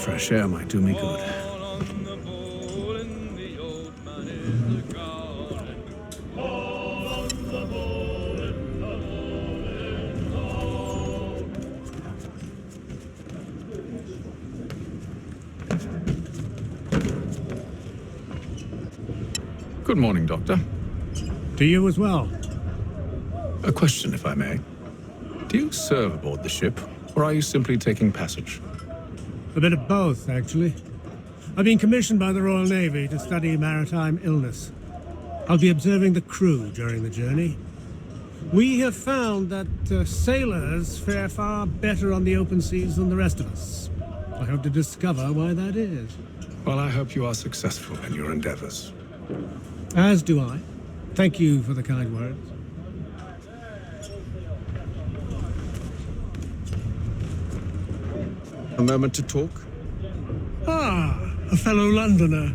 fresh air might do me good. Good morning, Doctor. To you as well. A question, if I may. Do you serve aboard the ship, or are you simply taking passage? A bit of both, actually. I've been commissioned by the Royal Navy to study maritime illness. I'll be observing the crew during the journey. We have found that sailors fare far better on the open seas than the rest of us. I hope to discover why that is. Well, I hope you are successful in your endeavors. As do I. Thank you for the kind words. A moment to talk? Ah, a fellow Londoner.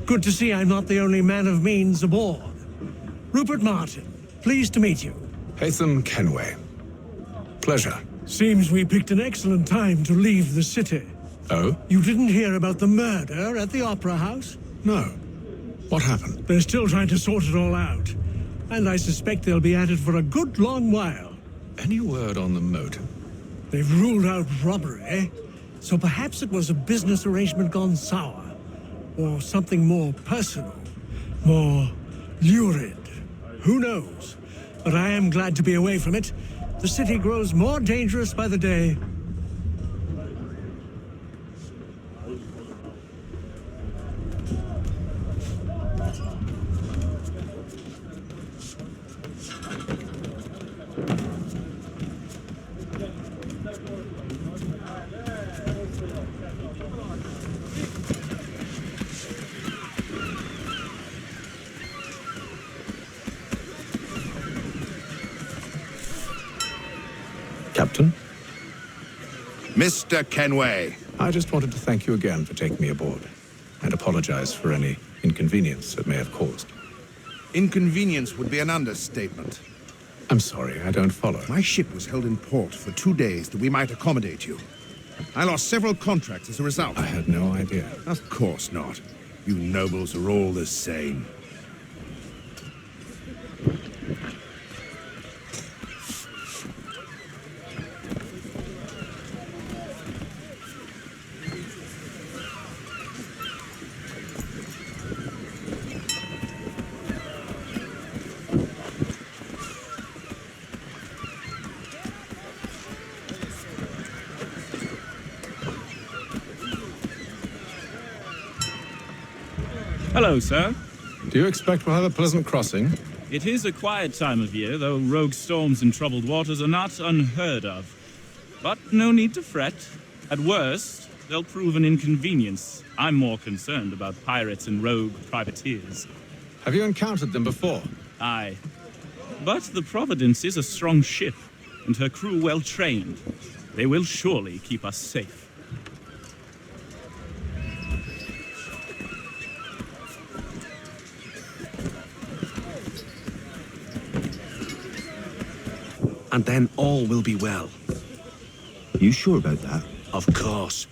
Good to see I'm not the only man of means aboard. Rupert Martin, pleased to meet you. Haytham Kenway. Pleasure. Seems we picked an excellent time to leave the city. Oh? You didn't hear about the murder at the Opera House? No. What happened? They're still trying to sort it all out. And I suspect they'll be at it for a good long while. Any word on the motive? They've ruled out robbery, so perhaps it was a business arrangement gone sour. Or something more personal, more lurid. Who knows? But I am glad to be away from it. The city grows more dangerous by the day. Captain? Mr. Kenway. I just wanted to thank you again for taking me aboard, and apologize for any inconvenience it may have caused. Inconvenience would be an understatement. I'm sorry, I don't follow. My ship was held in port for 2 days that we might accommodate you. I lost several contracts as a result. I had no idea. Of course not. You nobles are all the same. Hello, sir. Do you expect we'll have a pleasant crossing? It is a quiet time of year, though rogue storms and troubled waters are not unheard of. But no need to fret. At worst, they'll prove an inconvenience. I'm more concerned about pirates and rogue privateers. Have you encountered them before? Aye. But the Providence is a strong ship, and her crew well trained. They will surely keep us safe. And then all will be well. You sure about that? Of course.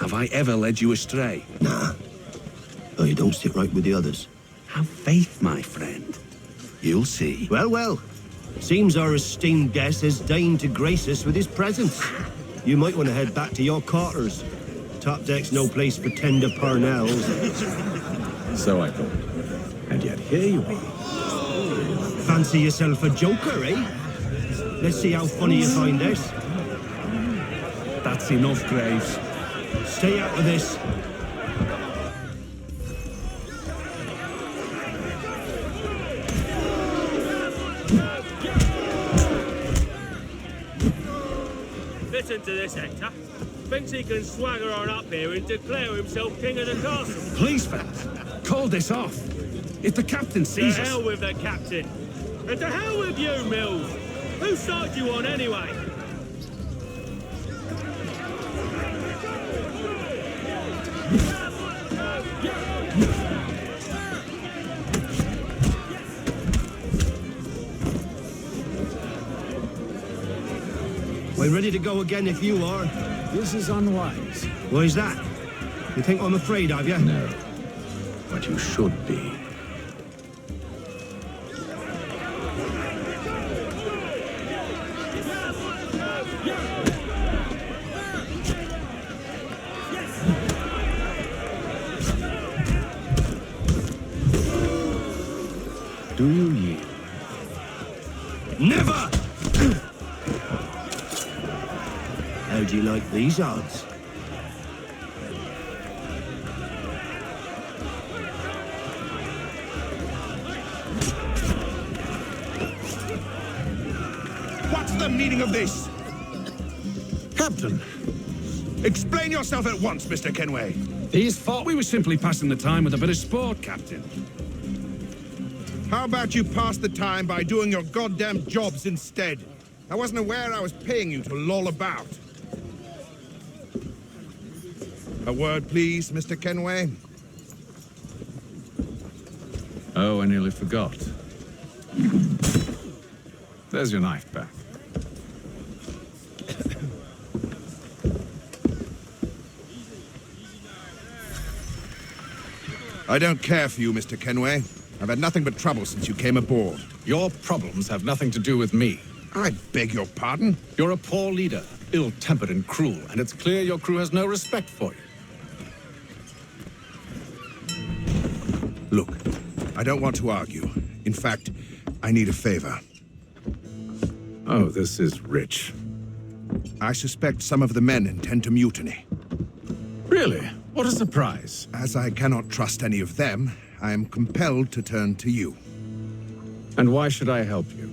Have I ever led you astray? Nah. Oh, you don't sit right with the others. Have faith, my friend. You'll see. Well, well. Seems our esteemed guest has deigned to grace us with his presence. You might want to head back to your quarters. Top deck's no place for tender parnells. So I thought. And yet here you are. Fancy yourself a joker, eh? Let's see how funny you find this. That's enough, Graves. Stay out of this. Listen to this, Hector. Thinks he can swagger on up here and declare himself king of the castle. Please, fellas, call this off. If the captain sees To us... hell with the captain. And to hell with you, Mills. Whose side you on, anyway? We're ready to go again if you are. This is unwise. Why's that? You think I'm afraid of you? No. But you should be. Do you yield? Never! How do you like these odds? What's the meaning of this? Captain, Explain yourself at once, Mr. Kenway. these thought we were simply passing the time with a bit of sport, Captain. How about you pass the time by doing your goddamn jobs instead? I wasn't aware I was paying you to loll about. A word, please, Mr. Kenway. Oh, I nearly forgot. There's your knife back. I don't care for you, Mr. Kenway. I've had nothing but trouble since you came aboard. Your problems have nothing to do with me. I beg your pardon? You're a poor leader, ill-tempered and cruel, and it's clear your crew has no respect for you. Look, I don't want to argue. In fact, I need a favor. Oh, this is rich. I suspect some of the men intend to mutiny. Really? What a surprise. As I cannot trust any of them, I am compelled to turn to you. And why should I help you?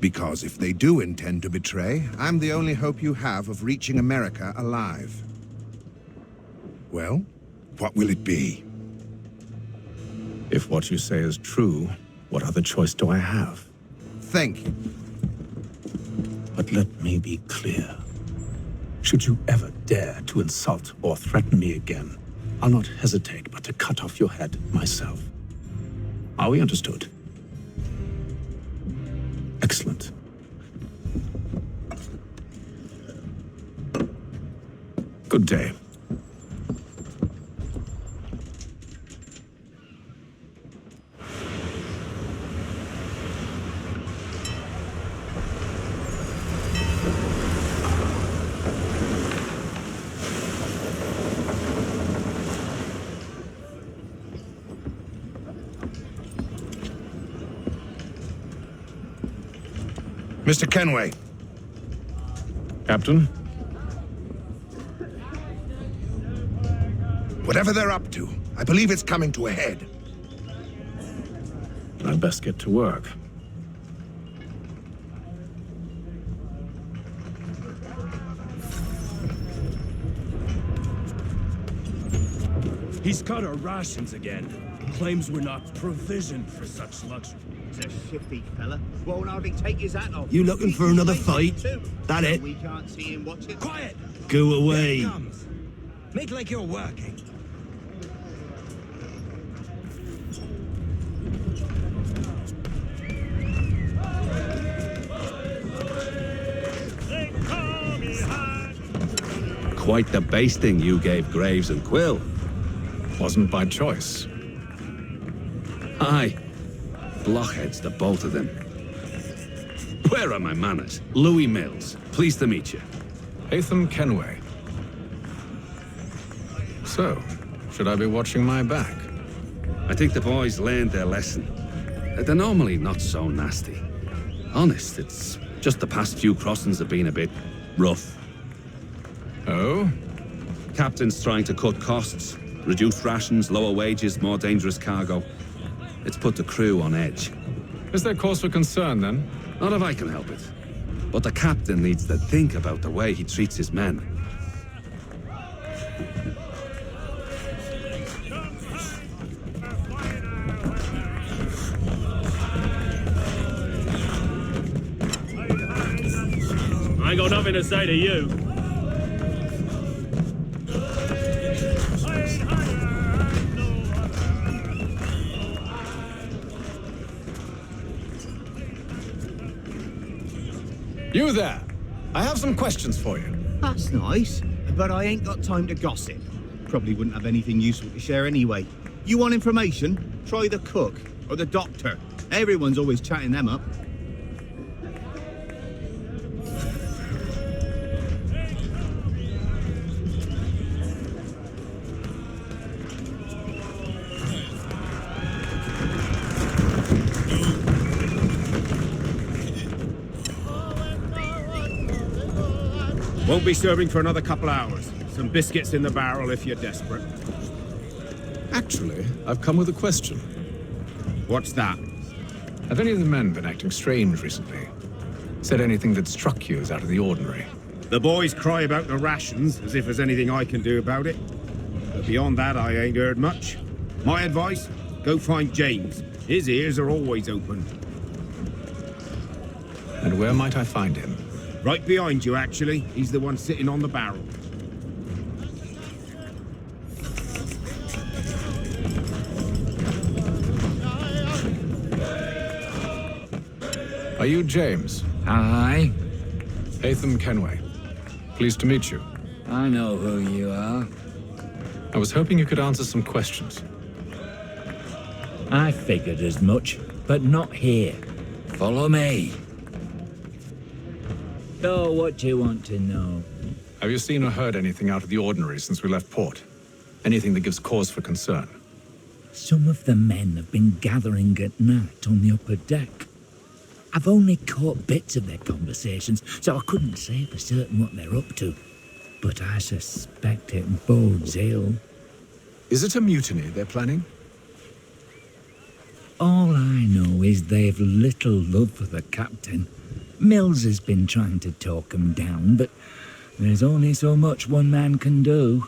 Because if they do intend to betray, I'm the only hope you have of reaching America alive. Well, what will it be? If what you say is true, what other choice do I have? Thank you. But let me be clear. Should you ever dare to insult or threaten me again, I'll not hesitate but to cut off your head myself. Are we understood? Excellent. Good day. Mr. Kenway. Captain? Whatever they're up to, I believe it's coming to a head. I'd best get to work. He's cut our rations again. Claims we're not provisioned for such luxury. He's a shifty fella. Won't hardly take his hat off. You looking for another fight? That it? We can't see him watching. Quiet! Go away. Here he comes. Make like you're working. Quite the basting you gave Graves and Quill. Wasn't by choice. Aye. Blockheads, the both of them. Where are my manners? Louis Mills. Pleased to meet you. Hatham Kenway. So, should I be watching my back? I think the boys learned their lesson. They're normally not so nasty. Honest, it's just the past few crossings have been a bit rough. Oh? Captain's trying to cut costs. Reduce rations, lower wages, more dangerous cargo. It's put the crew on edge. Is there cause for concern, then? Not if I can help it. But the captain needs to think about the way he treats his men. I ain't got nothing to say to you. You there! I have some questions for you. That's nice. but I ain't got time to gossip. Probably wouldn't have anything useful to share anyway. You want information? Try the cook or the doctor. Everyone's always chatting them up. Won't be serving for another couple hours. Some biscuits in the barrel if you're desperate. Actually, I've come with a question. What's that? Have any of the men been acting strange recently? Said anything that struck you as out of the ordinary? The boys cry about the rations, as if there's anything I can do about it. But beyond that, I ain't heard much. My advice? Go find James. His ears are always open. And where might I find him? Right behind you, actually. He's the one sitting on the barrel. Are you James? Aye. Hatham Kenway. Pleased to meet you. I know who you are. I was hoping you could answer some questions. I figured as much, but not here. Follow me. So, what do you want to know? Have you seen or heard anything out of the ordinary since we left port? Anything that gives cause for concern? Some of the men have been gathering at night on the upper deck. I've only caught bits of their conversations, so I couldn't say for certain what they're up to. But I suspect it bodes ill. Is it a mutiny they're planning? All I know is they've little love for the captain. Mills has been trying to talk him down, but there's only so much one man can do.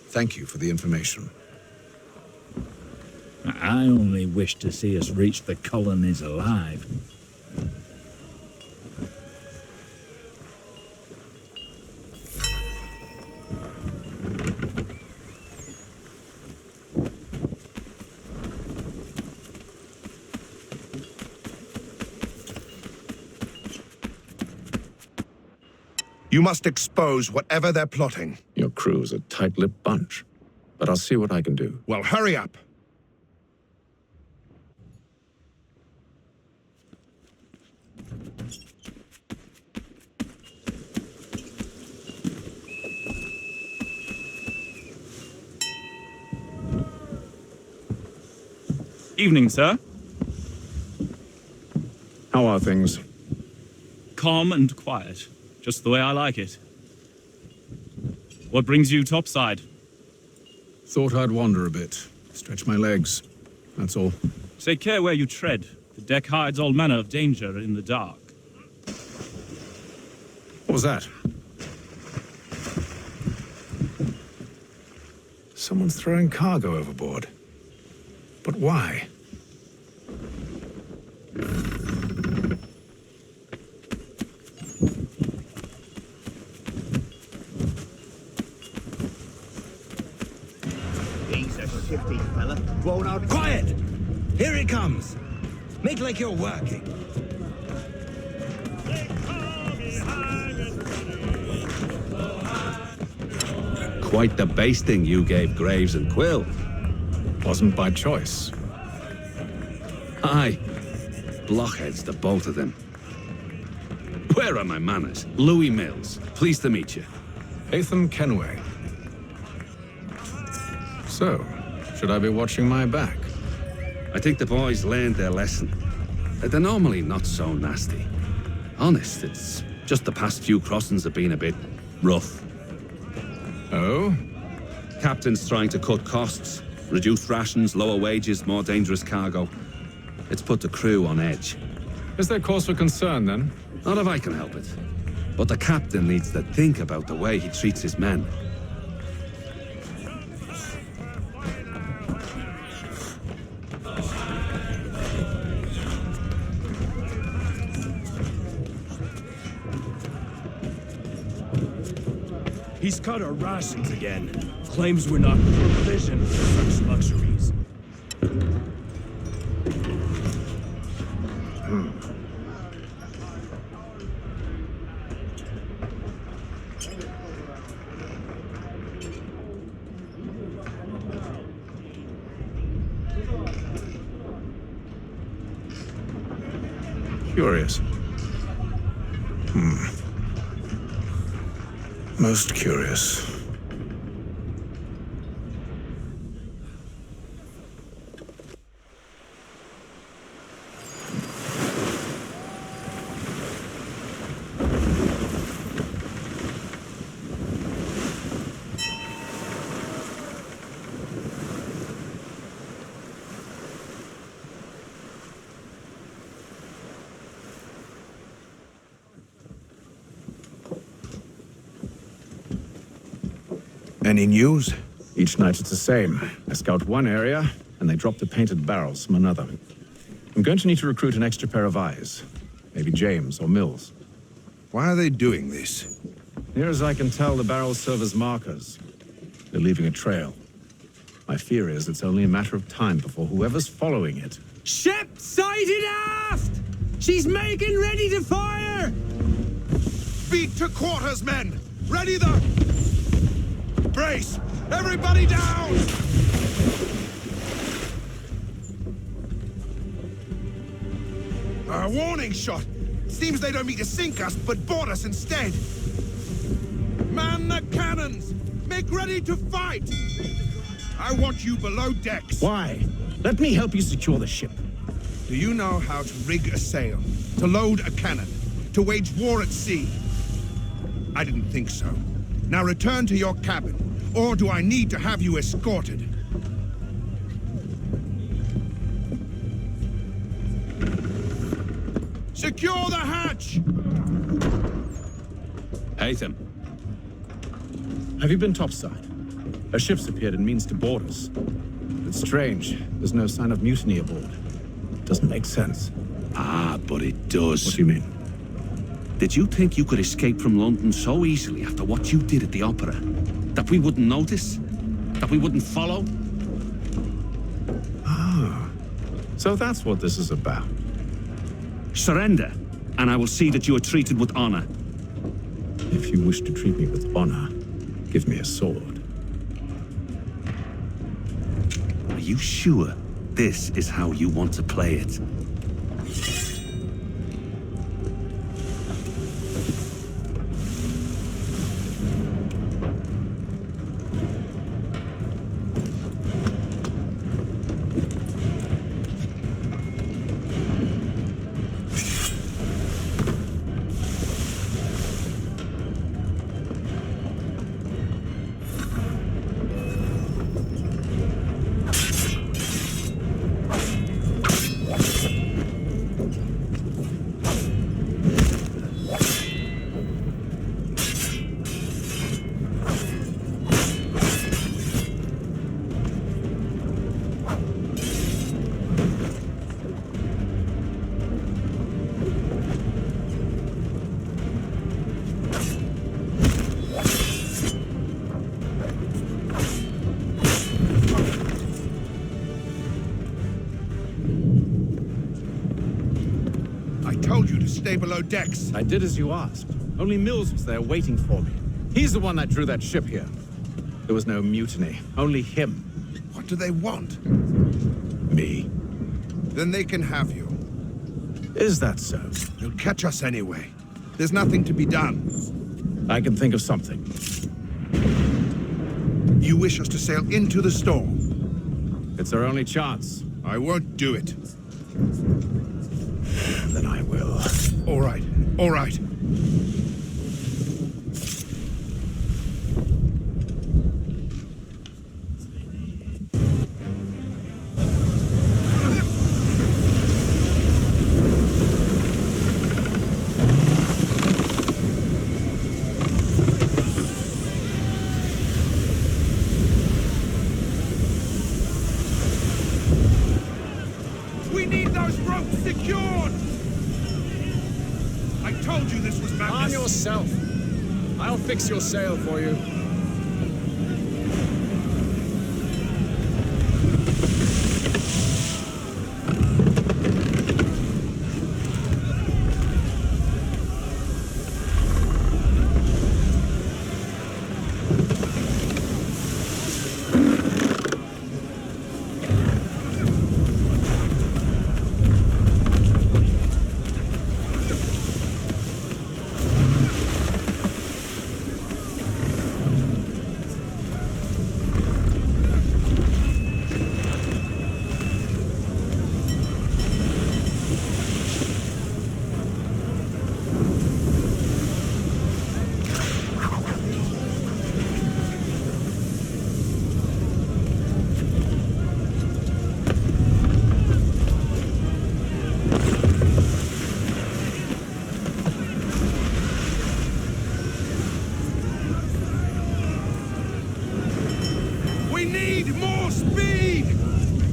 Thank you for the information. I only wish to see us reach the colonies alive. You must expose whatever they're plotting. Your crew's a tight-lipped bunch, but I'll see what I can do. Well, hurry up. Evening, sir. How are things? Calm and quiet. Just the way I like it. What brings you topside? Thought I'd wander a bit. Stretch my legs. That's all. Take care where you tread. The deck hides all manner of danger in the dark. What was that? Someone's throwing cargo overboard. But why? He's a shifty fella. Won't hardly... Quiet! Here it comes. Make like you're working. Quite the basting you gave Graves and Quill. Wasn't by choice. Aye. Blockheads, the both of them. Where are my manners? Louis Mills. Pleased to meet you. Hatham Kenway. So, should I be watching my back? I think the boys learned their lesson. They're normally not so nasty. Honest, it's just the past few crossings have been a bit rough. Oh? Captain's trying to cut costs. Reduced rations, lower wages, more dangerous cargo. It's put the crew on edge. Is there cause for concern, then? Not if I can help it. But the captain needs to think about the way he treats his men. He's cut our rations again. Claims we're not provisioned for such luxuries. Curious. Most curious. Any news? Each night it's the same. I scout one area, and they drop the painted barrels from another. I'm going to need to recruit an extra pair of eyes. Maybe James or Mills. Why are they doing this? Near as I can tell, the barrels serve as markers. They're leaving a trail. My fear is it's only a matter of time before whoever's following it... Ship sighted aft! She's making ready to fire! Beat to quarters, men! Ready the... Brace! Everybody down! A warning shot! Seems they don't mean to sink us, but board us instead! Man the cannons! Make ready to fight! I want you below decks! Why? Let me help you secure the ship. Do you know how to rig a sail? To load a cannon? To wage war at sea? I didn't think so. Now return to your cabin, or do I need to have you escorted? Secure the hatch! Haytham. Have you been topside? A ship's appeared and means to board us. It's strange. There's no sign of mutiny aboard. Doesn't make sense. Ah, but it does. What do you mean? Did you think you could escape from London so easily after what you did at the opera? That we wouldn't notice? That we wouldn't follow? Ah. So that's what this is about. Surrender, and I will see that you are treated with honor. If you wish to treat me with honor, give me a sword. Are you sure this is how you want to play it? Stay below decks. I did as you asked. Only Mills was there waiting for me. He's the one that drew that ship here. There was no mutiny, only him. What do they want? Me. Then they can have you. Is that so? You'll catch us anyway. There's nothing to be done. I can think of something. You wish us to sail into the storm? It's our only chance. I won't do it. Then I will. All right, all right. We need those ropes secured! I told you this was madness. On yourself. I'll fix your sail for you. need more speed!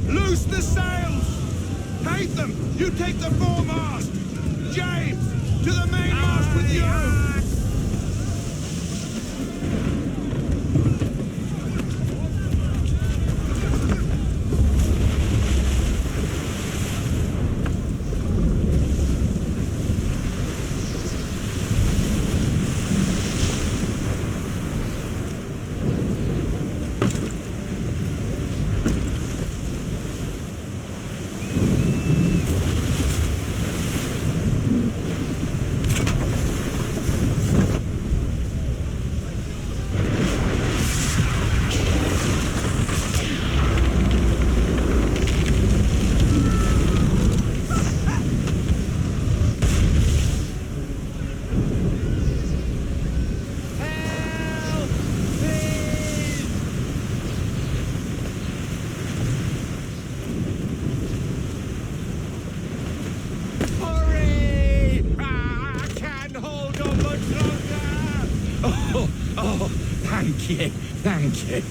Loose the sails! Haytham, you take the foremast! James, to the mainmast with you! Oh, thank you, thank you.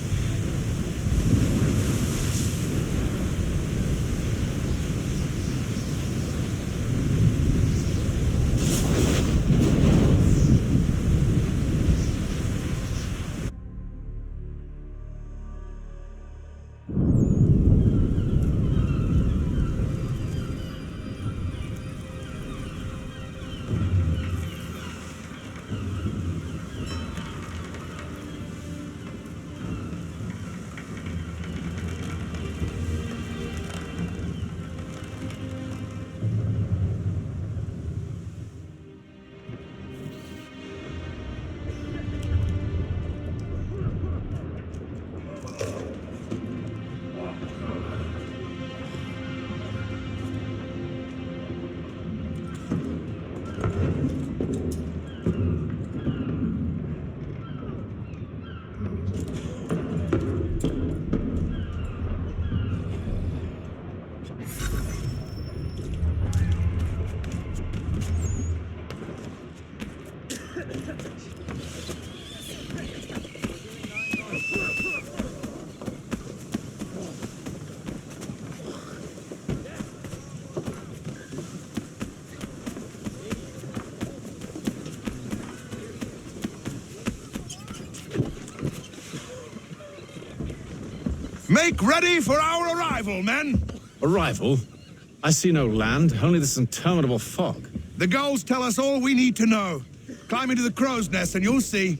Make ready for our arrival, men! Arrival? I see no land, only this interminable fog. The gulls tell us all we need to know. Climb into the crow's nest and you'll see.